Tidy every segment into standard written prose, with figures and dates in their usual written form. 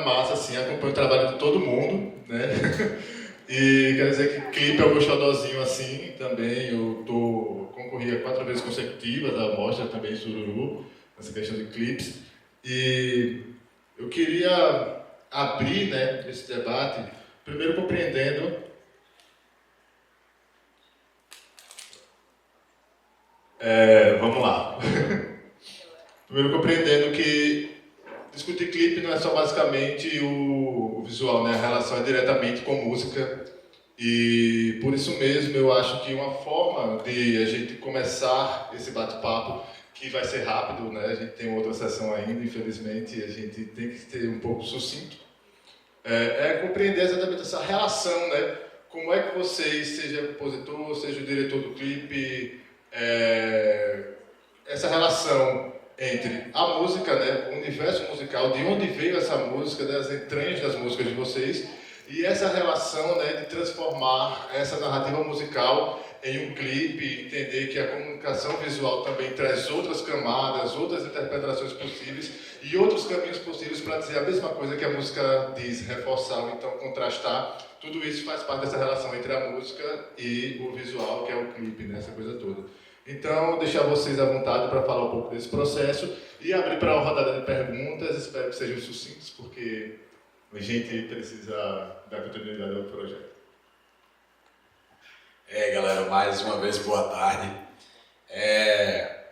massa, assim, acompanho o trabalho de todo mundo, né? E quer dizer que clipe é o meu xodózinho, assim, também. Concorri a 4 vezes consecutivas à mostra também em Sururu, nessa questão de clipes. E eu queria abrir, né, esse debate, primeiro compreendendo vamos lá. Primeiro compreendendo que discutir clipe não é só basicamente o visual, né? A relação é diretamente com música. E por isso mesmo eu acho que uma forma de a gente começar esse bate-papo, que vai ser rápido, né? A gente tem outra sessão ainda, infelizmente, e a gente tem que ter um pouco sucinto, é compreender exatamente essa relação, né? Como é que vocês, seja o compositor, seja o diretor do clipe, essa relação entre a música, né, o universo musical, de onde veio essa música, das entranhas das músicas de vocês, e essa relação, né, de transformar essa narrativa musical em um clipe, entender que a comunicação visual também traz outras camadas, outras interpretações possíveis e outros caminhos possíveis para dizer a mesma coisa que a música diz, reforçar ou então contrastar. Tudo isso faz parte dessa relação entre a música e o visual, que é o clipe, né, essa coisa toda. Então, deixar vocês à vontade para falar um pouco desse processo e abrir para uma rodada de perguntas. Espero que sejam sucintos, porque a gente precisa dar continuidade ao projeto. Galera, mais uma vez, boa tarde.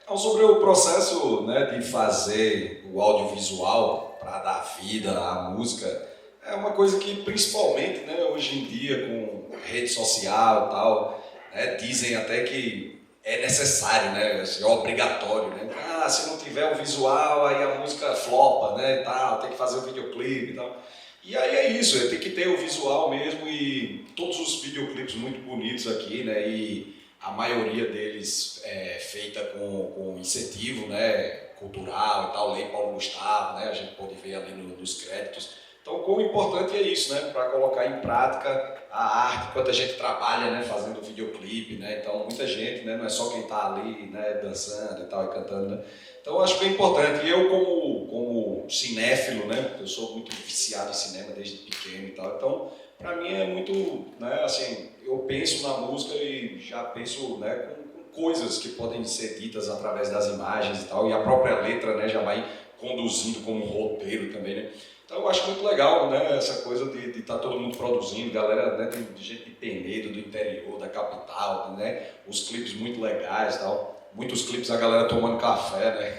Então, sobre o processo, né, de fazer o audiovisual para dar vida à música, é uma coisa que, principalmente, né, hoje em dia, com rede social e tal, né, dizem até que é necessário, né, assim, é obrigatório, né? Se não tiver o visual, aí a música flopa, né, e tal, tem que fazer o videoclipe e tal. E aí é isso, tem que ter o visual mesmo e todos os videoclipes muito bonitos aqui, né, e a maioria deles é feita com incentivo, né, cultural e tal, Lei Paulo Gustavo, né, a gente pode ver ali nos créditos. Então, quão importante é isso, né, para colocar em prática a arte, enquanto a gente trabalha, né, fazendo videoclipe, né, então muita gente, né, não é só quem está ali, né, dançando e tal, e cantando, né. Então, eu acho que é importante. E eu, como cinéfilo, né, eu sou muito viciado em cinema desde pequeno e tal, então, para mim é muito, né, assim, eu penso na música e já penso, né, com coisas que podem ser ditas através das imagens e tal, e a própria letra, né, já vai conduzindo como um roteiro também, né. Então eu acho muito legal, né, essa coisa de estar todo mundo produzindo, galera, né, tem gente de Penedo, do interior, da capital, né, os clipes muito legais e tal. Muitos clipes a galera tomando café, né,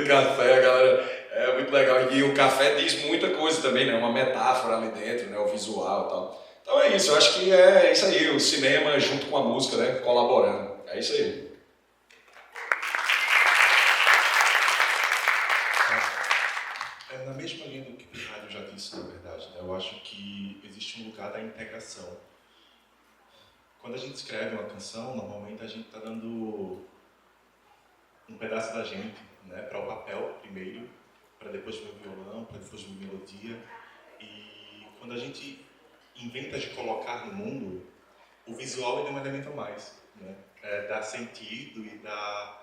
café, a galera, é muito legal. E o café diz muita coisa também, né, uma metáfora ali dentro, né, o visual e tal. Então é isso, eu acho que é isso aí, o cinema junto com a música, né, colaborando, é isso aí. Na mesma linha do que o Rádio já disse, na verdade, né? Eu acho que existe um lugar da integração. Quando a gente escreve uma canção, normalmente a gente está dando um pedaço da gente, né, para o papel primeiro, para depois vir o violão, para depois vir a melodia. E quando a gente inventa de colocar no mundo, o visual é um elemento a mais, né? Dá sentido e dá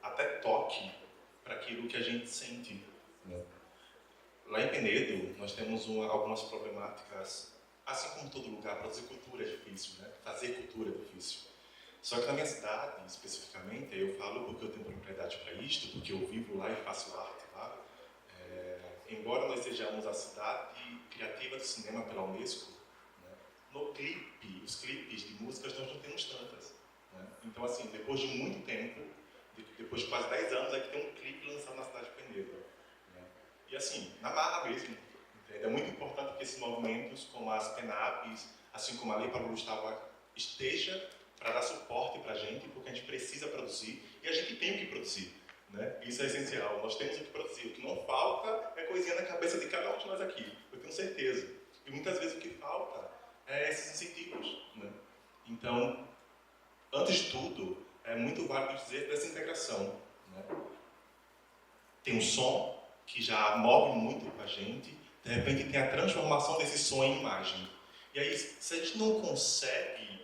até toque para aquilo que a gente sente, né? Lá em Penedo, nós temos algumas problemáticas, assim como todo lugar, produzir cultura é difícil, né? Fazer cultura é difícil. Só que na minha cidade, especificamente, eu falo porque eu tenho propriedade para isto, porque eu vivo lá e faço arte lá. Embora nós sejamos a cidade criativa do cinema pela Unesco, né? No clipe, os clipes de músicas nós não temos tantas, né? Então, assim, depois de muito tempo, depois de quase 10 anos, é que tem um clipe lançado na cidade de Penedo, né? E assim, na marra mesmo, entende? É muito importante que esses movimentos, como as PENAPs, assim como a Lei Paulo Gustavo, esteja para dar suporte para a gente, porque a gente precisa produzir e a gente tem o que produzir, né? Isso é essencial, nós temos o que produzir. O que não falta é coisinha na cabeça de cada um de nós aqui, eu tenho certeza. E muitas vezes o que falta é esses incentivos, né? Então, antes de tudo, é muito válido dizer dessa integração, né? Tem um som que já move muito com a gente, de repente tem a transformação desse som em imagem. E aí, se a gente não consegue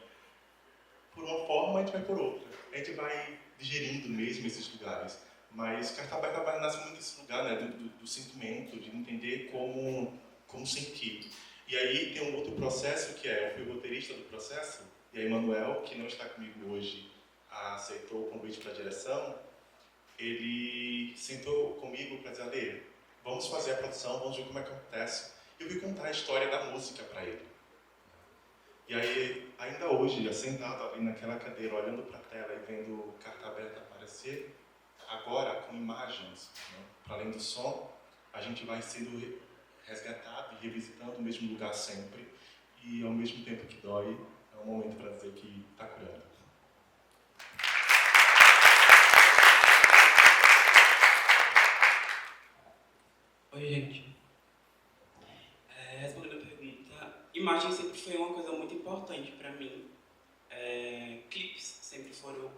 por uma forma, a gente vai por outra. A gente vai digerindo mesmo esses lugares. Mas Carta Aberta nasce muito desse lugar, né, do sentimento, de entender como sentir. E aí tem um outro processo que é, eu fui roteirista do processo, e aí Manuel, que não está comigo hoje, aceitou o convite para a direção. Ele sentou comigo para dizer, Ale, vamos fazer a produção, vamos ver como é que acontece. Eu fui contar a história da música para ele. E aí, ainda hoje, sentado ali naquela cadeira, olhando para a tela e vendo Carta Aberta aparecer, agora com imagens, né? Para além do som, a gente vai sendo resgatado e revisitando o mesmo lugar sempre. E ao mesmo tempo que dói, é um momento para dizer que está curando. Oi, gente. Respondendo a pergunta, imagem sempre foi uma coisa muito importante para mim. Clipes sempre foram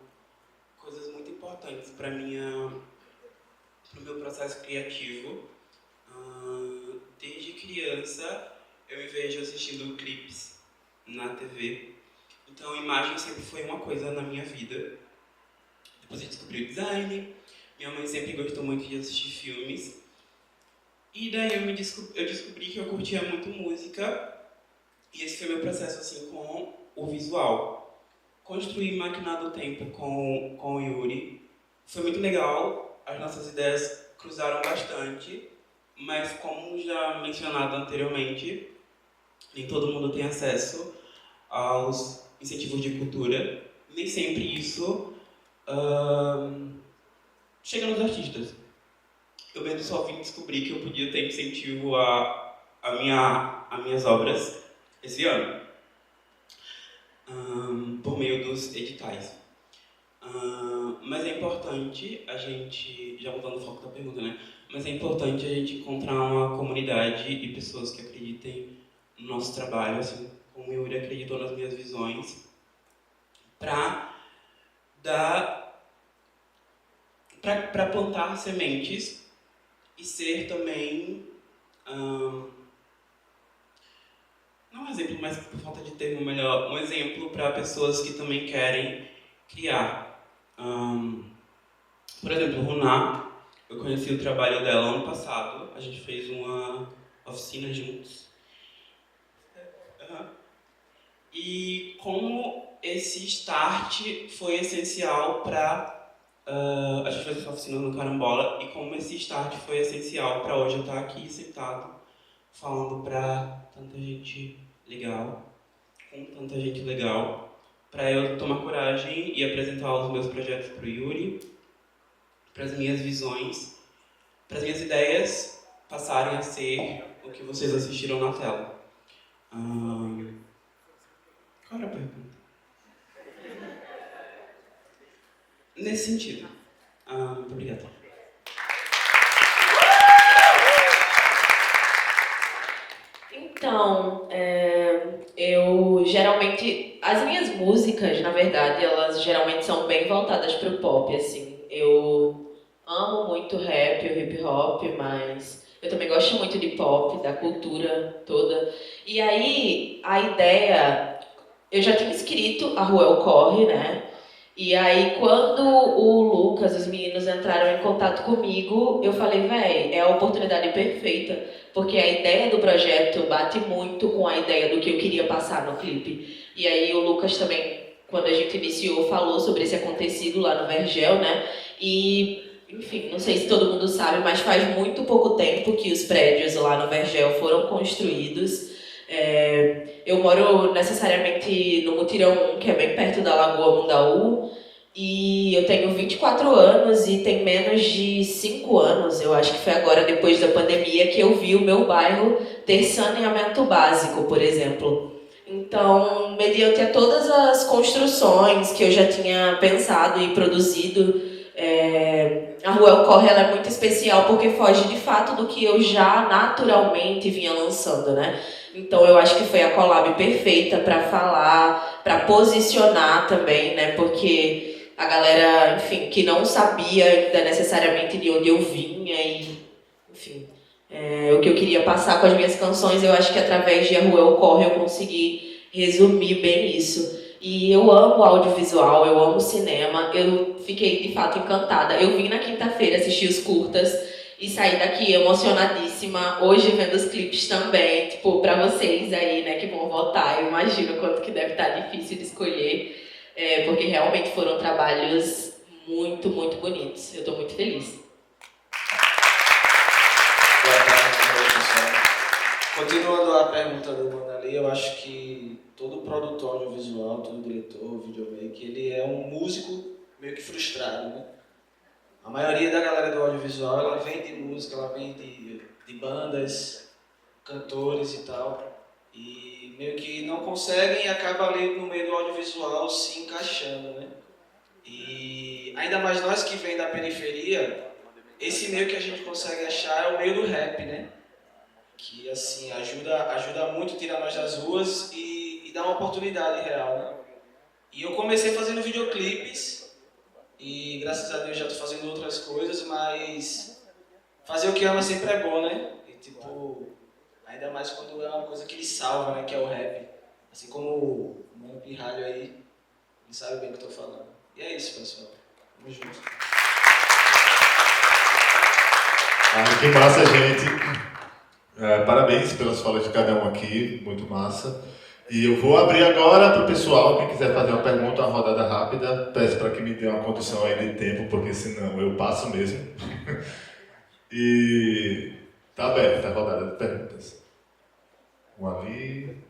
coisas muito importantes para o meu processo criativo. Desde criança eu me vejo assistindo clipes na TV. Então, imagem sempre foi uma coisa na minha vida. Depois eu descobri o design. Minha mãe sempre gostou muito de assistir filmes. E daí eu descobri que eu curtia muito música, e esse foi meu processo assim com o visual. Construir Máquina do Tempo com o Yuri foi muito legal, as nossas ideias cruzaram bastante, mas como já mencionado anteriormente, nem todo mundo tem acesso aos incentivos de cultura, nem sempre isso chega nos artistas. Eu mesmo só vim descobrir que eu podia ter incentivo a minhas obras esse ano, por meio dos editais. Mas é importante a gente, já voltando ao foco da pergunta, né? Mas é importante a gente encontrar uma comunidade e pessoas que acreditem no nosso trabalho, assim como o Yuri acreditou nas minhas visões, para plantar sementes e ser também, não um exemplo, mas por falta de termo melhor, um exemplo para pessoas que também querem criar. Por exemplo, Runá, eu conheci o trabalho dela ano passado, a gente fez uma oficina juntos. E como esse start foi essencial para... a gente fez essa oficina no Carambola, e como esse start foi essencial para hoje eu estar aqui sentado falando para tanta gente legal, com tanta gente legal, para eu tomar coragem e apresentar os meus projetos para o Yuri, para as minhas visões, para as minhas ideias passarem a ser o que vocês assistiram na tela. Qual era a pergunta? Nesse sentido. Muito obrigado. Então, eu geralmente... As minhas músicas, na verdade, elas geralmente são bem voltadas para o pop, assim. Eu amo muito rap, o hip hop, mas eu também gosto muito de pop, da cultura toda. E aí, a ideia... Eu já tinha escrito A Rua Corre, né? E aí, quando o Lucas, os meninos entraram em contato comigo, eu falei, véi, é a oportunidade perfeita, porque a ideia do projeto bate muito com a ideia do que eu queria passar no clipe. E aí o Lucas também, quando a gente iniciou, falou sobre esse acontecido lá no Vergel, né? E, enfim, não sei se todo mundo sabe, mas faz muito pouco tempo que os prédios lá no Vergel foram construídos. Eu moro necessariamente no Mutirão 1, que é bem perto da Lagoa Mundaú, e eu tenho 24 anos e tem menos de 5 anos, eu acho que foi agora, depois da pandemia, que eu vi o meu bairro ter saneamento básico, por exemplo. Então, mediante a todas as construções que eu já tinha pensado e produzido, a Rua El Corre ela é muito especial porque foge de fato do que eu já naturalmente vinha lançando, né? Então eu acho que foi a collab perfeita para falar, para posicionar também, né? Porque a galera, enfim, que não sabia ainda necessariamente de onde eu vinha e, enfim, o que eu queria passar com as minhas canções, eu acho que através de A Rua El Corre eu consegui resumir bem isso. E eu amo audiovisual, eu amo cinema, eu fiquei de fato encantada. Eu vim na quinta-feira assistir os curtas e saí daqui emocionadíssima. Hoje vendo os clipes também, tipo, pra vocês aí, né, que vão votar, eu imagino quanto que deve estar difícil de escolher, porque realmente foram trabalhos muito, muito bonitos. Eu tô muito feliz. Boa tarde, pessoal. Continuando a pergunta do Mano ali, eu acho que todo produtor audiovisual, todo diretor, videomaker, ele é um músico meio que frustrado, né? A maioria da galera do audiovisual, ela vem de música, ela vem de bandas, cantores e tal, e meio que não conseguem e acaba ali no meio do audiovisual se encaixando, né? E ainda mais nós que vem da periferia, esse meio que a gente consegue achar é o meio do rap, né? Que assim ajuda muito a tirar nós das ruas e dá uma oportunidade real, né? E eu comecei fazendo videoclipes e graças a Deus já estou fazendo outras coisas, mas fazer o que ama sempre é bom, né? E tipo, ainda mais quando é uma coisa que lhe salva, né? Que é o rap. Assim como o Mano Pirralho aí, ele sabe bem o que eu estou falando. E é isso, pessoal. Tamo junto. Que massa, gente. Parabéns pelas falas de cada um aqui, muito massa. E eu vou abrir agora para o pessoal, quem quiser fazer uma pergunta, uma rodada rápida, peço para que me dê uma condição aí de tempo, porque senão eu passo mesmo. E tá aberta a rodada de perguntas. Um ali.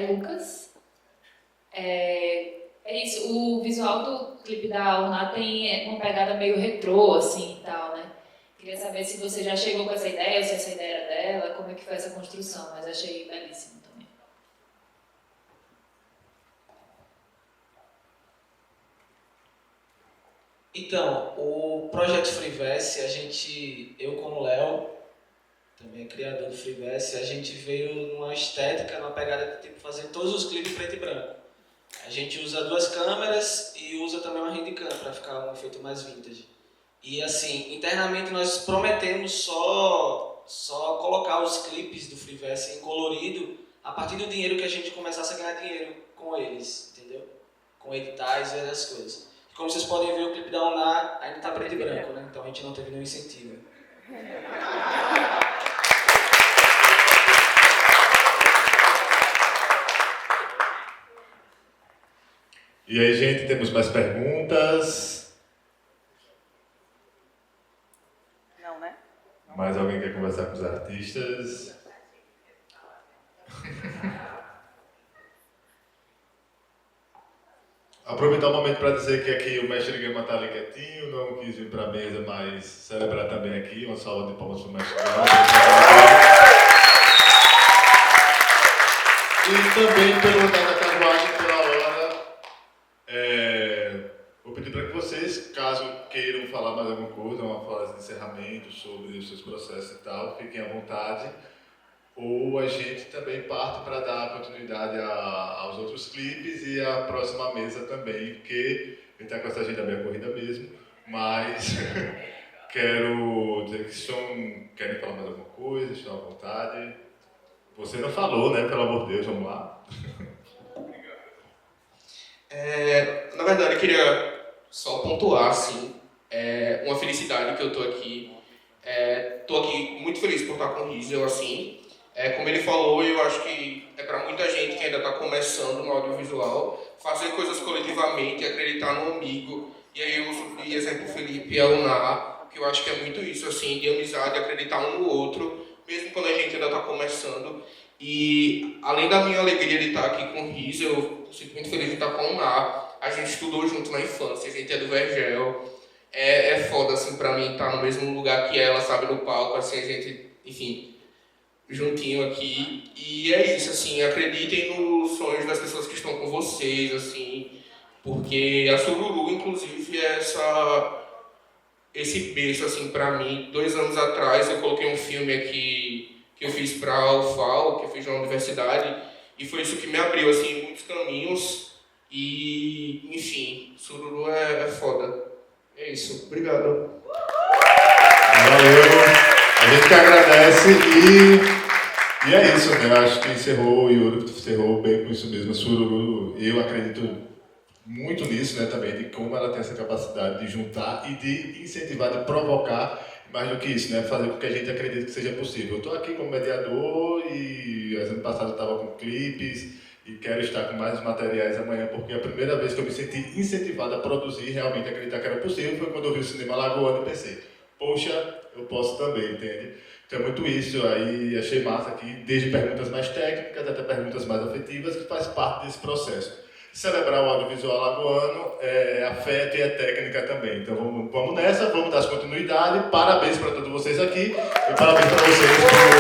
Lucas. É isso, o visual do clipe da Uná tem uma pegada meio retrô, assim, e tal, né? Queria saber se você já chegou com essa ideia, ou se essa ideia era dela, como é que foi essa construção, mas achei belíssimo também. Então, o projeto Freeverse, eu como Léo, também criador do Freeverse, a gente veio numa estética, numa pegada de tipo, fazer todos os clipes preto e branco. A gente usa 2 câmeras e usa também uma handicam para ficar um efeito mais vintage. E assim, internamente nós prometemos só colocar os clipes do Freeverse em colorido a partir do dinheiro que a gente começasse a ganhar dinheiro com eles, entendeu? Com editais e essas coisas. E como vocês podem ver, o clipe da Uná ainda está preto e branco, né? Então a gente não teve nenhum incentivo. E aí, gente, temos mais perguntas? Não, né? Mais alguém quer conversar com os artistas? Aproveitar o momento para dizer que aqui o mestre Gama está ali quietinho, não quis vir para a mesa, mas celebrar também aqui. Uma salva de palmas para o mestre Gama. E também pelo andar da carruagem, pela hora, vou pedir para que vocês, caso queiram falar mais alguma coisa, uma frase de encerramento sobre os seus processos e tal, fiquem à vontade. Ou a gente também parte para dar continuidade aos outros clipes e à próxima mesa também, porque a gente está com essa agenda meio corrida mesmo, mas quero dizer que querem falar mais alguma coisa, estão à vontade. Você não falou, né? Pelo amor de Deus, vamos lá. Na verdade, eu queria só pontuar, assim, uma felicidade que eu tô aqui. Tô aqui muito feliz por estar com o Riesel, assim. Como ele falou, eu acho que é para muita gente que ainda está começando no audiovisual, fazer coisas coletivamente, acreditar no amigo. E aí eu uso de exemplo o Felipe e a Uná, que eu acho que é muito isso, assim, de amizade, acreditar um no outro, mesmo quando a gente ainda está começando. E além da minha alegria de estar aqui com o Riesel, eu fico muito feliz de estar com a Uná. A gente estudou junto na infância, a gente é do Vergel. É foda, assim, pra mim, estar no mesmo lugar que ela, sabe, no palco, assim, a gente, enfim, juntinho aqui. E é isso, assim, acreditem nos sonhos das pessoas que estão com vocês, assim, porque a Sururu, inclusive, é esse berço, assim, pra mim. 2 anos atrás eu coloquei um filme aqui que eu fiz pra UFAL, que eu fiz na universidade, e foi isso que me abriu, assim, muitos caminhos. E, enfim, Sururu é foda. É isso. Obrigado. Valeu. A gente que agradece e é isso, né? Eu acho que encerrou, o Yuri encerrou bem com isso mesmo. A Sururu, eu acredito muito nisso, né, também, de como ela tem essa capacidade de juntar e de incentivar, de provocar, mais do que isso, né, fazer com que a gente acredite que seja possível. Eu estou aqui como mediador e ano passado eu estava com clipes e quero estar com mais materiais amanhã, porque a primeira vez que eu me senti incentivado a produzir, realmente acreditar que era possível, foi quando eu vi o Cinema Lagoano e pensei, poxa, eu posso também, entende? Então é muito isso, aí achei massa aqui, desde perguntas mais técnicas até perguntas mais afetivas, que faz parte desse processo. Celebrar o audiovisual alagoano é afeto e é técnica também. Então vamos nessa, vamos dar continuidade. Parabéns para todos vocês aqui e parabéns para vocês.